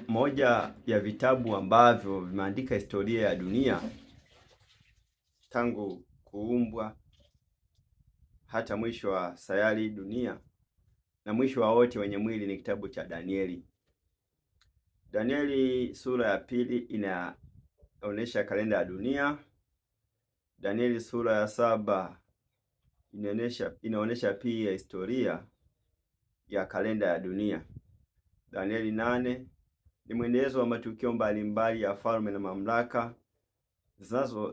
Moja ya vitabu ambavyo vimeandika historia ya dunia tangu kuumbwa hata mwisho wa sayari dunia na mwisho wa wote wenye mwili ni kitabu cha Danieli. Danieli sura ya pili inaonyesha kalenda ya dunia. Danieli sura ya saba inaonyesha pia historia ya kalenda ya dunia. Danieli 8 ni mwendelezo wa matukio mbalimbali ya falme na mamlaka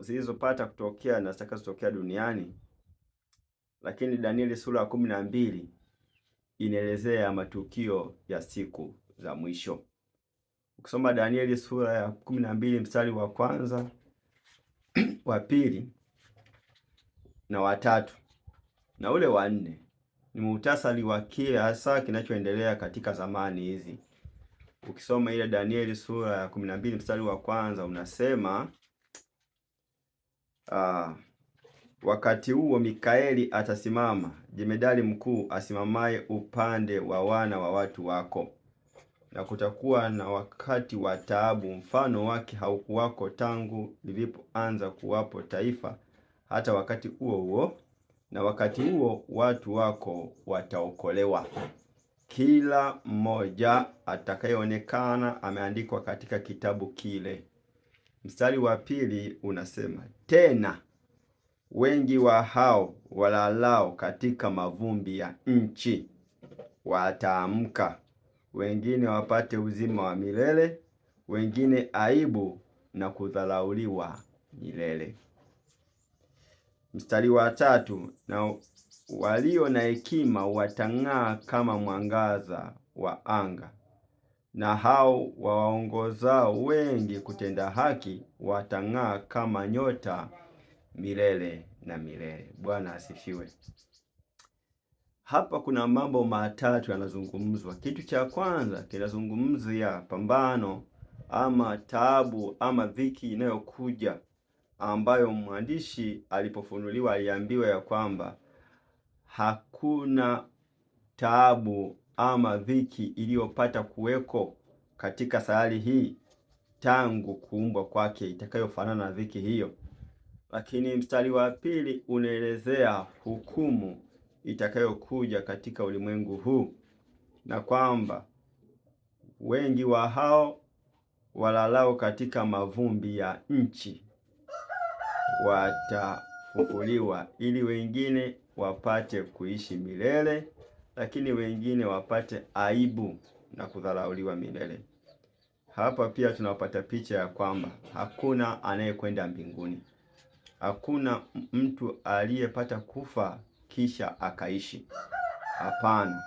zilizopata kutokea na zitakazotokea duniani. Lakini Danieli sura ya 12 inaelezea matukio ya siku za mwisho. Ukisoma Danieli sura ya 12 mstari wa kwanza, wa pili na watatu na ule wa 4 ni muhtasari wa kile hasa kinachoendelea katika zamani hizi. Ukisoma ile Danieli sura ya 12 mstari wa kwanza unasema wakati huo Mikaeli atasimama, jemedari mkuu asimamaye upande wa wana wa watu wako, na kutakuwa na wakati wa taabu, mfano wake haukuwako tangu lilipoanza kuwapo taifa hata wakati huo huo, na wakati huo watu wako wataokolewa, kila mmoja atakayeonekana ameandikwa katika kitabu kile. Mstari wa pili unasema tena, wengi wa hao walalao katika mavumbi ya nchi wataamka, wengine wapate uzima wa milele, wengine aibu na kudharauliwa milele. Mstari wa tatu, na walio na hekima watang'aa kama mwangaza wa anga, na hao wawaongozao wengi kutenda haki watang'aa kama nyota milele na milele. Bwana asifiwe. Hapa kuna mambo matatu yanazungumzwa. Kitu cha kwanza kinazungumzia pambano ama taabu ama dhiki inayokuja, ambayo mwandishi alipofunuliwa aliambiwa ya kwamba hakuna taabu ama dhiki iliyopata kuweko katika sayari hii tangu kuumbwa kwake itakayofanana na dhiki hiyo. Lakini mstari wa pili unaelezea hukumu itakayokuja katika ulimwengu huu, na kwamba wengi wa hao walalao katika mavumbi ya nchi watafufuliwa, ili wengine wapate kuishi milele, lakini wengine wapate aibu na kudharauliwa milele. Hapa pia tunapata picha ya kwamba hakuna anayekwenda mbinguni. Hakuna mtu aliyepata kufa kisha akaishi. Hapana.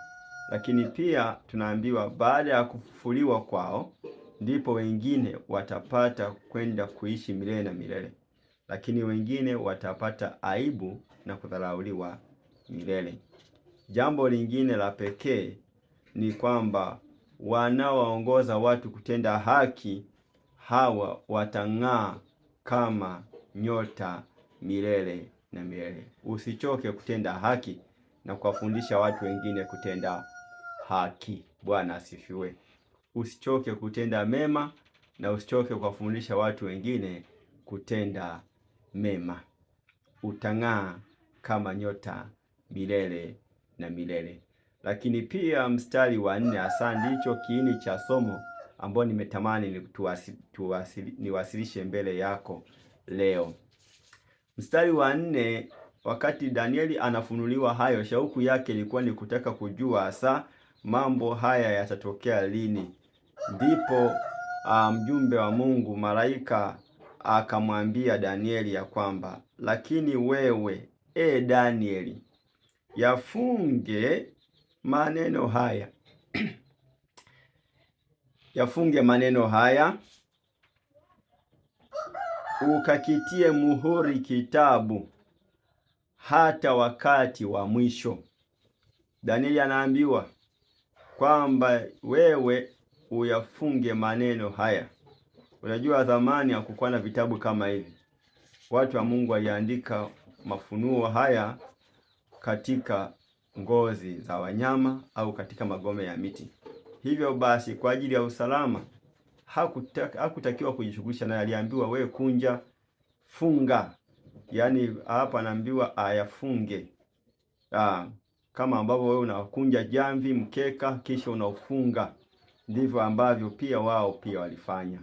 Lakini pia tunaambiwa baada ya kufufuliwa kwao ndipo wengine watapata kwenda kuishi milele na milele, lakini wengine watapata aibu na kudharauliwa milele. Jambo lingine la pekee ni kwamba wanaoongoza watu kutenda haki, hawa watang'aa kama nyota milele na milele. Usichoke kutenda haki na kuwafundisha watu wengine kutenda haki. Bwana asifiwe. Usichoke kutenda mema na usichoke kuwafundisha watu wengine kutenda mema. Utang'aa kama nyota milele na milele. Lakini pia mstari wa 4 hasa ndicho kiini cha somo ambao nimetamani niwasilishe mbele yako leo. Mstari wa 4, wakati Danieli anafunuliwa hayo, shauku yake ilikuwa ni kutaka kujua hasa mambo haya yatatokea lini. Ndipo mjumbe wa Mungu, malaika, akamwambia Danieli ya kwamba, lakini wewe Danieli, yafunge maneno haya yafunge maneno haya, ukakitie muhuri kitabu hata wakati wa mwisho. Danieli anaambiwa kwamba wewe uyafunge maneno haya. Unajua zamani hakukuwa na vitabu kama hivi. Watu wa Mungu waliandika mafunuo haya katika ngozi za wanyama au katika magome ya miti. Hivyo basi kwa ajili ya usalama hakutakiwa kujishughulisha naye, aliambiwa wewe kunja, funga. Yaani hapa anaambiwa ayafunge. Kama ambavyo wewe unakunja jamvi, mkeka, kisha unaufunga, ndivyo ambavyo pia wao pia walifanya.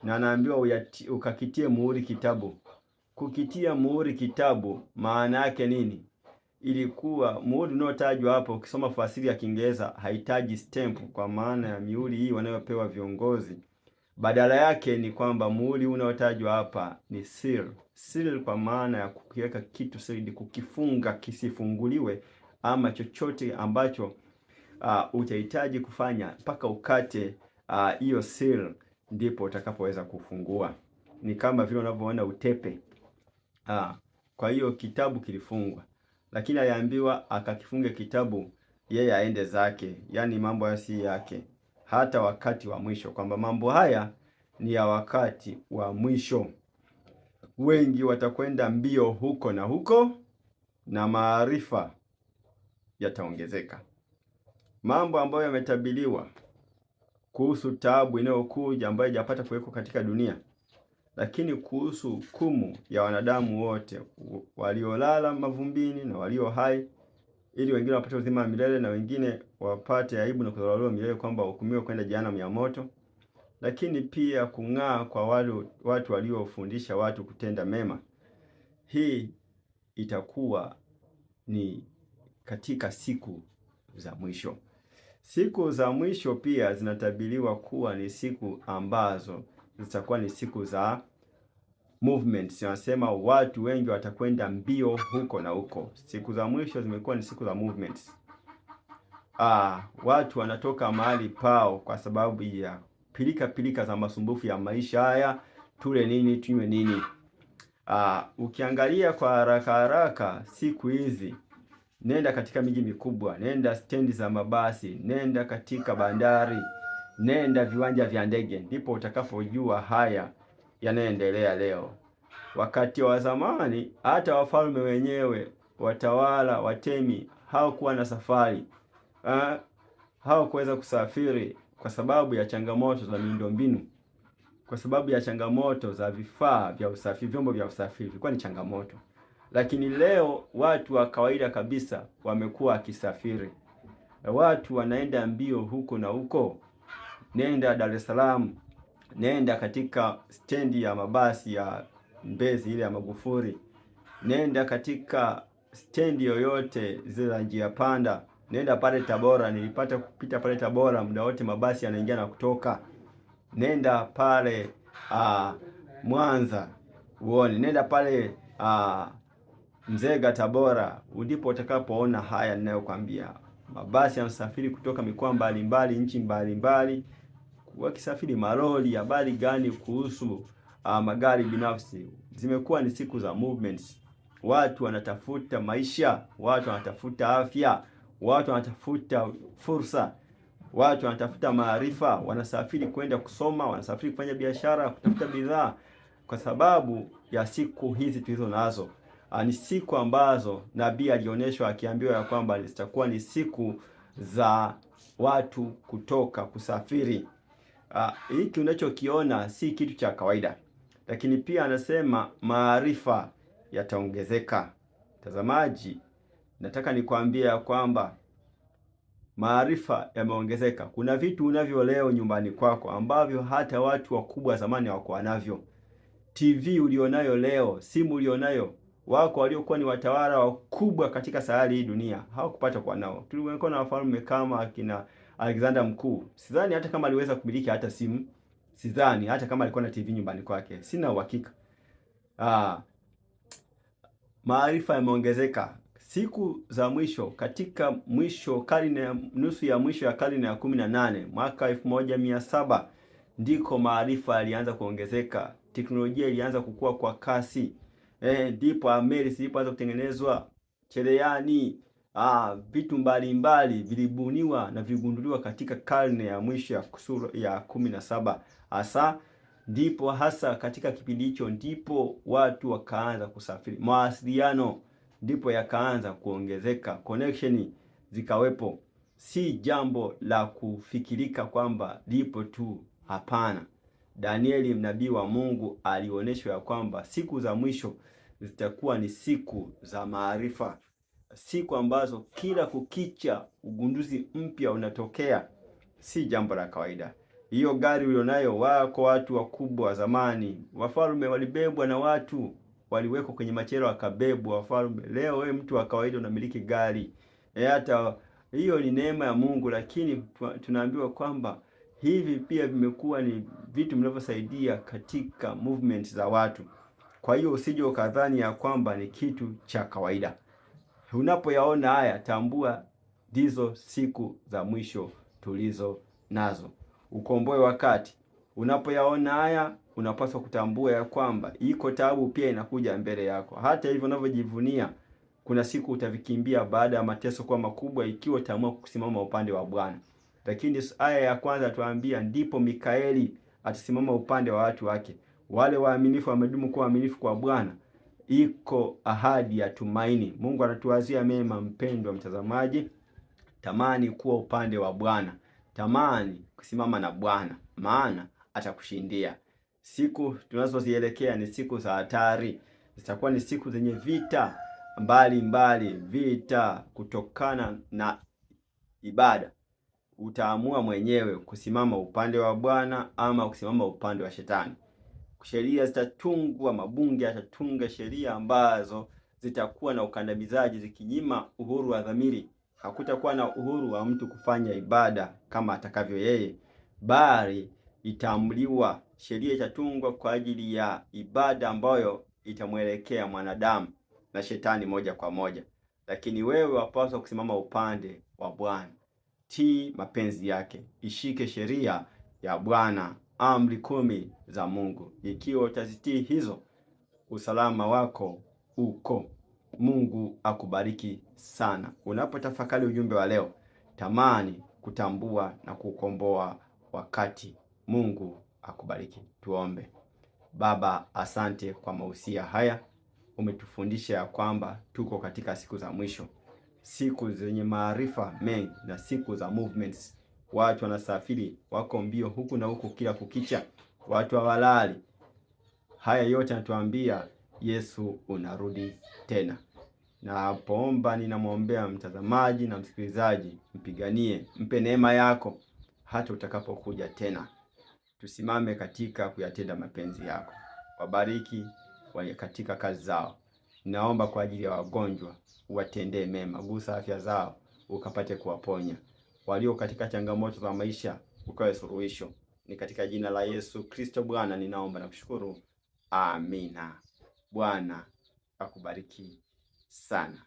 Na anaambiwa ukakitie muhuri kitabu. Kukitia muhuri kitabu maana yake nini? Ilikuwa muhuri unaotajwa hapo, ukisoma fasiri ya Kiingereza haitaji stamp kwa maana ya mihuri hii wanayopewa viongozi. Badala yake ni kwamba muhuri unaotajwa hapa ni seal. Seal kwa maana ya kukiweka kitu siri, kukifunga kisifunguliwe, ama chochote ambacho utahitaji kufanya mpaka ukate hiyo seal, ndipo utakapoweza kufungua. Ni kama vile unavyoona utepe. Kwa hiyo kitabu kilifungwa, lakini aliambiwa akakifunge kitabu, yeye aende zake, yaani mambo haya si yake, hata wakati wa mwisho, kwamba mambo haya ni ya wakati wa mwisho. Wengi watakwenda mbio huko na huko, na maarifa yataongezeka. Mambo ambayo yametabiliwa kuhusu taabu inayokuja ambayo haijapata kuwekwa katika dunia, lakini kuhusu hukumu ya wanadamu wote waliolala mavumbini na walio hai, ili wengine wapate uzima wa milele na wengine wapate aibu na kudharauliwa milele, kwamba hukumiwe kwenda jehanamu ya moto. Lakini pia kung'aa kwa watu waliofundisha watu kutenda mema. Hii itakuwa ni katika siku za mwisho. Siku za mwisho pia zinatabiriwa kuwa ni siku ambazo zitakuwa ni siku za movements. Wanasema watu wengi watakwenda mbio huko na huko. Siku za mwisho zimekuwa ni siku za movements. Watu wanatoka mahali pao kwa sababu ya pilika za masumbufu ya maisha haya, tule nini, tunywe nini. Ukiangalia kwa haraka siku hizi, nenda katika miji mikubwa, nenda stendi za mabasi, nenda katika bandari, nenda viwanja vya ndege, ndipo utakapojua haya yanaendelea leo. Wakati wa zamani hata wafalme wenyewe, watawala, watemi hawakuwa na safari, hawakuweza kusafiri kwa sababu ya changamoto za miundombinu, kwa sababu ya changamoto za vifaa vya usafiri, vyombo vya usafiri vilikuwa ni changamoto. Lakini leo watu wa kawaida kabisa wamekuwa wakisafiri. Watu wanaenda mbio huko na huko. Nenda Dar es Salaam, nenda katika stendi ya mabasi ya Mbezi ile ya Magufuli, nenda katika stendi yoyote zile za njia panda, nenda pale Tabora. Nilipata kupita pale Tabora, muda wote mabasi yanaingia na kutoka. Nenda pale Mwanza uone, nenda pale Nzega Tabora, ndipo utakapoona haya ninayokuambia. Mabasi yanasafiri kutoka mikoa mbalimbali, nchi mbalimbali, wakisafiri malori. Habari gani kuhusu magari binafsi? Zimekuwa ni siku za movements. Watu wanatafuta maisha, watu wanatafuta afya, watu wanatafuta fursa, watu wanatafuta maarifa, wanasafiri kwenda kusoma, wanasafiri kufanya biashara, kutafuta bidhaa, kwa sababu ya siku hizi tulizo nazo. Ni siku ambazo nabii alionyeshwa akiambiwa ya kwamba zitakuwa ni siku za watu kutoka kusafiri. Hiki unachokiona si kitu cha kawaida, lakini pia anasema maarifa yataongezeka. Mtazamaji, nataka nikwambie ya kwamba maarifa yameongezeka. Kuna vitu unavyo leo nyumbani kwako ambavyo hata watu wakubwa zamani hawakuwa navyo. TV ulionayo leo, simu ulionayo, wako waliokuwa ni watawala wakubwa katika sayari hii dunia hawakupata kuwa nao. Tulikuwa na wafalme kama akina Alexander Mkuu. Sidhani hata kama aliweza kumiliki hata simu. Sidhani hata kama alikuwa na TV nyumbani kwake. Sina uhakika. Maarifa yameongezeka. Siku za mwisho, katika mwisho karne, nusu ya mwisho ya karne ya 18, mwaka 1700, ndiko maarifa yalianza kuongezeka. Teknolojia ilianza kukua kwa kasi. Ndipo meli zilipoanza kutengenezwa, cherehani, vitu mbalimbali vilibuniwa na vigunduliwa katika karne ya mwisho ya 17. Ndipo hasa katika kipindi hicho ndipo watu wakaanza kusafiri. Mawasiliano ndipo yakaanza kuongezeka, connection zikawepo. si jambo la kufikirika kwamba lipo tu. Hapana. Danieli nabii wa Mungu alionyeshwa ya kwamba siku za mwisho zitakuwa ni siku za maarifa, siku ambazo kila kukicha ugunduzi mpya unatokea. Si jambo la kawaida. Hiyo gari ulionayo, wako watu wakubwa wa zamani, wafalme walibebwa na watu, waliwekwa kwenye machela wakabebwa wafalme. Leo wewe mtu wa kawaida unamiliki gari. Hata hiyo ni neema ya Mungu, lakini tunaambiwa kwamba hivi pia vimekuwa ni vitu vinavyosaidia katika movement za watu. Kwa hiyo usije ukadhani ya kwamba ni kitu cha kawaida. Unapoyaona haya, tambua ndizo siku za mwisho tulizo nazo. Ukomboe wakati. Unapoyaona haya, unapaswa kutambua ya kwamba iko taabu pia inakuja mbele yako. Hata hivyo unavyojivunia, kuna siku utavikimbia baada ya mateso kuwa makubwa, ikiwa utaamua kusimama upande wa Bwana. Lakini aya ya kwanza tuambia, ndipo Mikaeli atasimama upande wa watu wake, wale waaminifu wamedumu kuwa waaminifu kwa Bwana. Iko ahadi ya tumaini. Mungu anatuwazia mema. Mpendwa mtazamaji, tamani kuwa upande wa Bwana, tamani kusimama na Bwana, maana atakushindia. Siku tunazozielekea ni siku za hatari. Zitakuwa ni siku zenye vita mbalimbali, vita kutokana na ibada. Utaamua mwenyewe kusimama upande wa Bwana ama kusimama upande wa Shetani. Sheria zitatungwa, mabunge yatatunga sheria ambazo zitakuwa na ukandamizaji, zikinyima uhuru wa dhamiri. Hakutakuwa na uhuru wa mtu kufanya ibada kama atakavyo yeye, bali itaamliwa, sheria itatungwa kwa ajili ya ibada ambayo itamwelekea mwanadamu na Shetani moja kwa moja. Lakini wewe wapaswa kusimama upande wa Bwana. Tii mapenzi yake, ishike sheria ya Bwana, amri 10 za Mungu. Ikiwa utazitii hizo, usalama wako uko. Mungu akubariki sana. Unapotafakari ujumbe wa leo, tamani kutambua na kukomboa wakati. Mungu akubariki. Tuombe. Baba, asante kwa mahusia haya. Umetufundisha ya kwamba tuko katika siku za mwisho, siku zenye maarifa mengi na siku za movements. Watu wanasafiri, wako mbio huku na huku kila kukicha, watu hawalali. Haya yote anatuambia Yesu unarudi tena. Na napoomba, ninamwombea mtazamaji na msikilizaji, mpiganie, mpe neema yako hata utakapokuja tena. Tusimame katika kuyatenda mapenzi yako. Wabariki katika kazi zao. Naomba kwa ajili ya wagonjwa, uwatendee mema, gusa afya zao ukapate kuwaponya. Walio katika changamoto za maisha, ukawe suluhisho. Ni katika jina la Yesu Kristo Bwana ninaomba na kushukuru. Amina. Bwana akubariki sana.